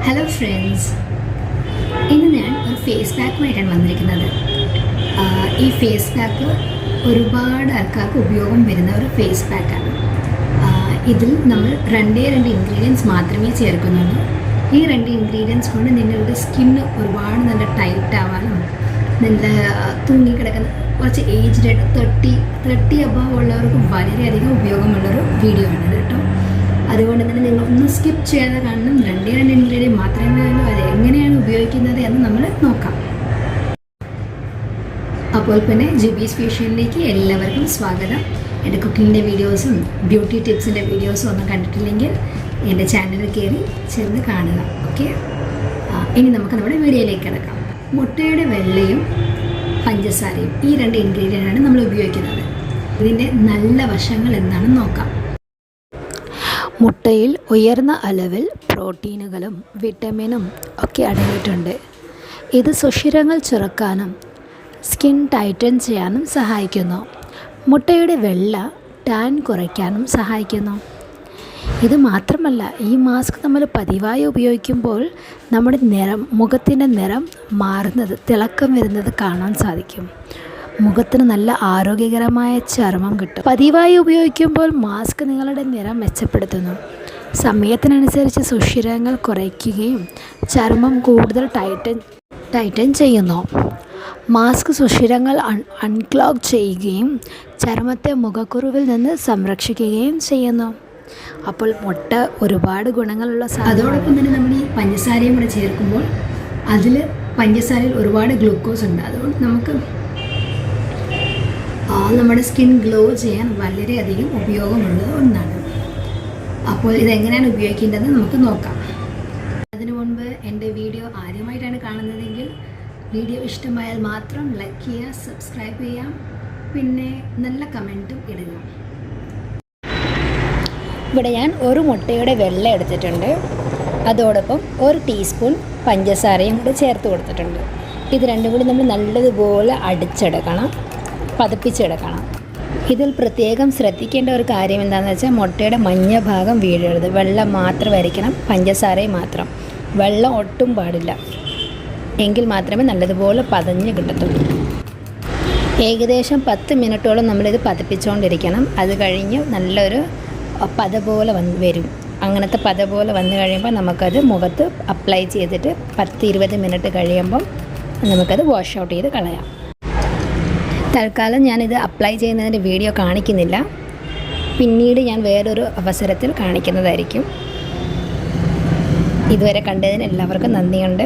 Hello friends, ഇന്ന് ഞാൻ ഒരു ഫേസ് പാക്കുമായിട്ടാണ് വന്നിരിക്കുന്നത്. ഈ ഫേസ് പാക്ക് ഒരുപാട് ആൾക്കാർക്ക് ഉപയോഗം വരുന്ന ഒരു ഫേസ് പാക്കാണ്. ഇതിൽ നമ്മൾ രണ്ട് ഇൻഗ്രീഡിയൻസ് മാത്രമേ ചേർക്കുന്നുള്ളൂ. ഈ രണ്ട് ഇൻഗ്രീഡിയൻസ് കൊണ്ട് നിങ്ങളുടെ സ്കിന്ന് ഒരുപാട് നല്ല ടൈറ്റ് ആവാനും നല്ല തൂങ്ങിക്കിടക്കുന്ന കുറച്ച് ഏജ്ഡ് 30 അബവ് ഉള്ളവർക്ക് വളരെയധികം ഉപയോഗമുള്ളൊരു വീഡിയോ ആണ് കേട്ടോ. അതുകൊണ്ട് തന്നെ നിങ്ങൾ ഒന്ന് സ്കിപ്പ് ചെയ്യാതെ കാണണം. രണ്ട് ഇൻഗ്രീഡിയൻറ്റ് മാത്രമേ ഉള്ളൂ. അത് എങ്ങനെയാണ് ഉപയോഗിക്കുന്നത് എന്ന് നമ്മൾ നോക്കാം. അപ്പോൾ പിന്നെ ജുബീസ് സ്ഫ്യൂഷനിലേക്ക് എല്ലാവർക്കും സ്വാഗതം. എൻ്റെ കുക്കിങ്ങിൻ്റെ വീഡിയോസും ബ്യൂട്ടി ടിപ്സിൻ്റെ വീഡിയോസും ഒന്നും കണ്ടിട്ടില്ലെങ്കിൽ എൻ്റെ ചാനലിൽ കയറി ചെന്ന് കാണുക. ഓക്കെ, ഇനി നമുക്ക് നമ്മുടെ വീഡിയോയിലേക്ക് കിടക്കാം. മുട്ടയുടെ വെള്ളയും പഞ്ചസാരയും ഈ രണ്ട് ഇൻഗ്രീഡിയൻ്റാണ് നമ്മൾ ഉപയോഗിക്കുന്നത്. ഇതിൻ്റെ നല്ല വശങ്ങൾ എന്താണെന്ന് നോക്കാം. മുട്ടയിൽ ഉയർന്ന അളവിൽ പ്രോട്ടീനുകളും വിറ്റമിനും ഒക്കെ അടങ്ങിയിട്ടുണ്ട്. ഇത് സുഷിരങ്ങൾ ചെറുക്കാനും സ്കിൻ ടൈറ്റൻ ചെയ്യാനും സഹായിക്കുന്നു. മുട്ടയുടെ വെള്ള ടാൻ കുറയ്ക്കാനും സഹായിക്കുന്നു. ഇത് മാത്രമല്ല, ഈ മാസ്ക് നമ്മൾ പതിവായി ഉപയോഗിക്കുമ്പോൾ നമ്മുടെ മുഖത്തിൻ്റെ നിറം മാറുന്നത്, തിളക്കം വരുന്നത് കാണാൻ സാധിക്കും. മുഖത്തിന് നല്ല ആരോഗ്യകരമായ ചർമ്മം കിട്ടും. പതിവായി ഉപയോഗിക്കുമ്പോൾ മാസ്ക് നിങ്ങളുടെ നിറം മെച്ചപ്പെടുത്തുന്നു. സമയത്തിനനുസരിച്ച് സുഷിരങ്ങൾ കുറയ്ക്കുകയും ചർമ്മം കൂടുതൽ ടൈറ്റൻ ചെയ്യുന്നു. മാസ്ക് സുഷിരങ്ങൾ അൺക്ലോഗ് ചെയ്യുകയും ചർമ്മത്തെ മുഖക്കുരുവിൽ നിന്ന് സംരക്ഷിക്കുകയും ചെയ്യുന്നു. അപ്പോൾ മുട്ട ഒരുപാട് ഗുണങ്ങളുള്ള അതോടൊപ്പം തന്നെ നമ്മൾ ഈ പഞ്ചസാരയും കൂടെ ചേർക്കുമ്പോൾ അതിൽ പഞ്ചസാരയിൽ ഒരുപാട് ഗ്ലൂക്കോസ് ഉണ്ട്. അതുകൊണ്ട് നമുക്ക് നമ്മുടെ സ്കിൻ ഗ്ലോ ചെയ്യാൻ വളരെയധികം ഉപയോഗമുള്ള ഒന്നാണ്. അപ്പോൾ ഇതെങ്ങനെയാണ് ഉപയോഗിക്കേണ്ടതെന്ന് നമുക്ക് നോക്കാം. അതിനു മുൻപ് എൻ്റെ വീഡിയോ ആദ്യമായിട്ടാണ് കാണുന്നതെങ്കിൽ വീഡിയോ ഇഷ്ടമായാൽ മാത്രം ലൈക്ക് ചെയ്യുക, സബ്സ്ക്രൈബ് ചെയ്യാം, പിന്നെ നല്ല കമൻറ്റും ഇടുക. ഇവിടെ ഞാൻ ഒരു മുട്ടയുടെ വെള്ള എടുത്തിട്ടുണ്ട്. അതോടൊപ്പം 1 ടീസ്പൂൺ പഞ്ചസാരയും കൂടി ചേർത്ത് കൊടുത്തിട്ടുണ്ട്. ഇത് രണ്ടും കൂടി നമ്മൾ നല്ലതുപോലെ അടിച്ചെടുക്കണം, പതപ്പിച്ചെടുക്കണം. ഇതിൽ പ്രത്യേകം ശ്രദ്ധിക്കേണ്ട ഒരു കാര്യം എന്താണെന്ന് വെച്ചാൽ മുട്ടയുടെ മഞ്ഞ ഭാഗം വീഴരുത്. വെള്ളം മാത്രം വരയ്ക്കണം, പഞ്ചസാരയും മാത്രം. വെള്ളം ഒട്ടും പാടില്ല. എങ്കിൽ മാത്രമേ നല്ലതുപോലെ പതഞ്ഞ് കിട്ടത്തുള്ളൂ. ഏകദേശം 10 മിനിറ്റോളം നമ്മളിത് പതപ്പിച്ചുകൊണ്ടിരിക്കണം. അത് കഴിഞ്ഞ് നല്ലൊരു പത പോലെ വരും. അങ്ങനത്തെ പത പോലെ വന്നു കഴിയുമ്പോൾ നമുക്കത് മുഖത്ത് അപ്ലൈ ചെയ്തിട്ട് 10-20 മിനിറ്റ് കഴിയുമ്പം നമുക്കത് വാഷ് ഔട്ട് ചെയ്ത് കളയാം. തൽക്കാലം ഞാനിത് അപ്ലൈ ചെയ്യുന്നതിൻ്റെ വീഡിയോ കാണിക്കുന്നില്ല. പിന്നീട് ഞാൻ വേറൊരു അവസരത്തിൽ കാണിക്കുന്നതായിരിക്കും. ഇതുവരെ കണ്ടതിന് എല്ലാവർക്കും നന്ദിയുണ്ട്.